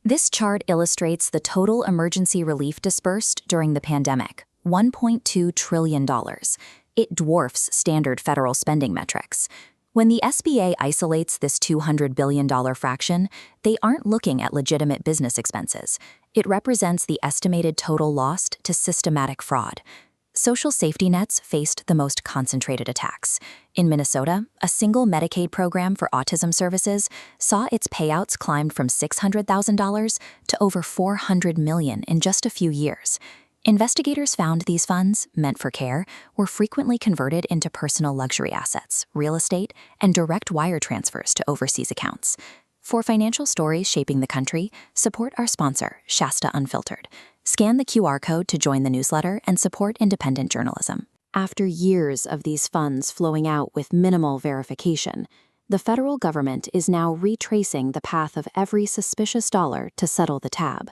This chart illustrates the total emergency relief disbursed during the pandemic, $1.2 trillion. It dwarfs standard federal spending metrics. When the SBA isolates this $200 billion fraction, they aren't looking at legitimate business expenses. It represents the estimated total lost to systematic fraud. Social safety nets faced the most concentrated attacks. In Minnesota, a single Medicaid program for autism services saw its payouts climb from $600,000 to over $400 million in just a few years. Investigators found these funds, meant for care, were frequently converted into personal luxury assets, real estate, and direct wire transfers to overseas accounts. For financial stories shaping the country, support our sponsor, Shasta Unfiltered. Scan the QR code to join the newsletter and support independent journalism. After years of these funds flowing out with minimal verification, the federal government is now retracing the path of every suspicious dollar to settle the tab.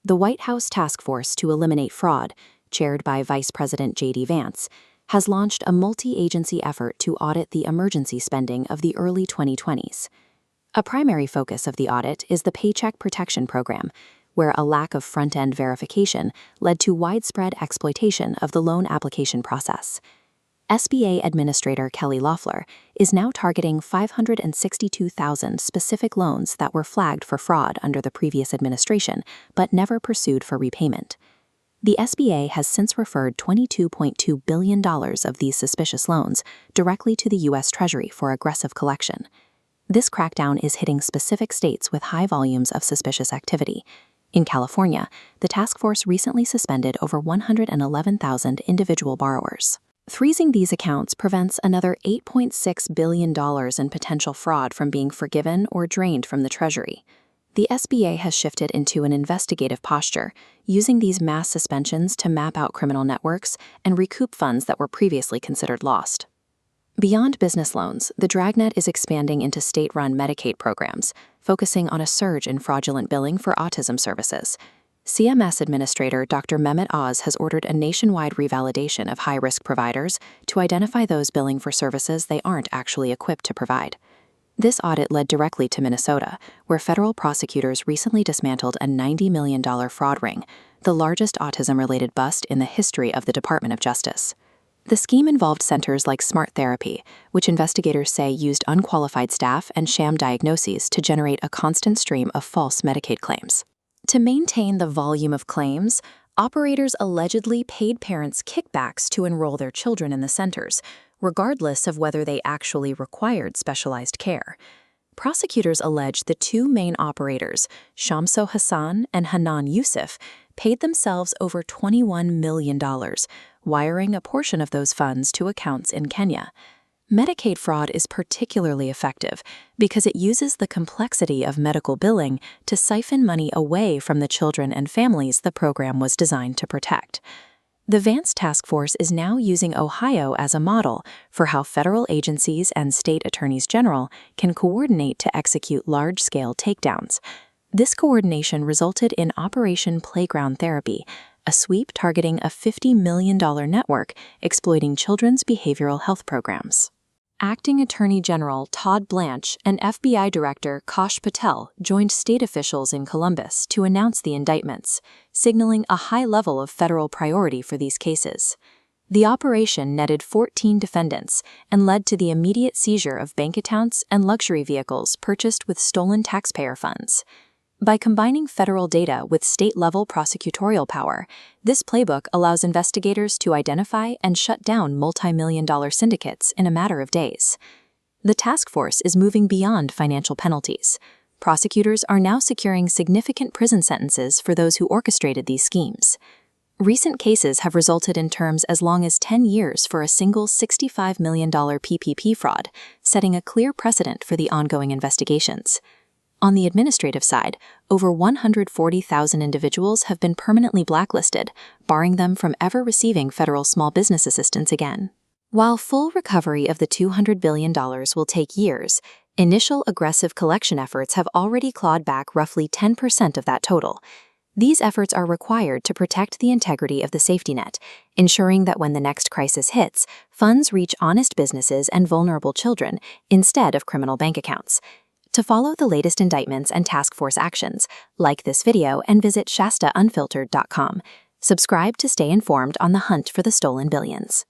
The White House Task Force to Eliminate Fraud, chaired by Vice President J.D. Vance, has launched a multi-agency effort to audit the emergency spending of the early 2020s. A primary focus of the audit is the Paycheck Protection Program, where a lack of front-end verification led to widespread exploitation of the loan application process. SBA Administrator Kelly Loeffler is now targeting 562,000 specific loans that were flagged for fraud under the previous administration but never pursued for repayment. The SBA has since referred $22.2 billion of these suspicious loans directly to the U.S. Treasury for aggressive collection. This crackdown is hitting specific states with high volumes of suspicious activity. In California, the task force recently suspended over 111,000 individual borrowers. Freezing these accounts prevents another $8.6 billion in potential fraud from being forgiven or drained from the Treasury. The SBA has shifted into an investigative posture, using these mass suspensions to map out criminal networks and recoup funds that were previously considered lost. Beyond business loans, the dragnet is expanding into state-run Medicaid programs, focusing on a surge in fraudulent billing for autism services. CMS Administrator Dr. Mehmet Oz has ordered a nationwide revalidation of high-risk providers to identify those billing for services they aren't actually equipped to provide. This audit led directly to Minnesota, where federal prosecutors recently dismantled a $90 million fraud ring, the largest autism-related bust in the history of the Department of Justice. The scheme involved centers like Smart Therapy, which investigators say used unqualified staff and sham diagnoses to generate a constant stream of false Medicaid claims. To maintain the volume of claims, operators allegedly paid parents kickbacks to enroll their children in the centers, regardless of whether they actually required specialized care. Prosecutors allege the two main operators, Shamso Hassan and Hanan Yusuf, paid themselves over $21 million, wiring a portion of those funds to accounts in Kenya. Medicaid fraud is particularly effective because it uses the complexity of medical billing to siphon money away from the children and families the program was designed to protect. The Vance Task Force is now using Ohio as a model for how federal agencies and state attorneys general can coordinate to execute large-scale takedowns. This coordination resulted in Operation Playground Therapy, a sweep targeting a $50 million network exploiting children's behavioral health programs. Acting Attorney General Todd Blanche and FBI Director Kash Patel joined state officials in Columbus to announce the indictments, signaling a high level of federal priority for these cases. The operation netted 14 defendants and led to the immediate seizure of bank accounts and luxury vehicles purchased with stolen taxpayer funds. By combining federal data with state-level prosecutorial power, this playbook allows investigators to identify and shut down multi-million-dollar syndicates in a matter of days. The task force is moving beyond financial penalties. Prosecutors are now securing significant prison sentences for those who orchestrated these schemes. Recent cases have resulted in terms as long as 10 years for a single $65 million PPP fraud, setting a clear precedent for the ongoing investigations. On the administrative side, over 140,000 individuals have been permanently blacklisted, barring them from ever receiving federal small business assistance again. While full recovery of the $200 billion will take years, initial aggressive collection efforts have already clawed back roughly 10% of that total. These efforts are required to protect the integrity of the safety net, ensuring that when the next crisis hits, funds reach honest businesses and vulnerable children instead of criminal bank accounts. To follow the latest indictments and task force actions, like this video and visit ShastaUnfiltered.com. Subscribe to stay informed on the hunt for the stolen billions.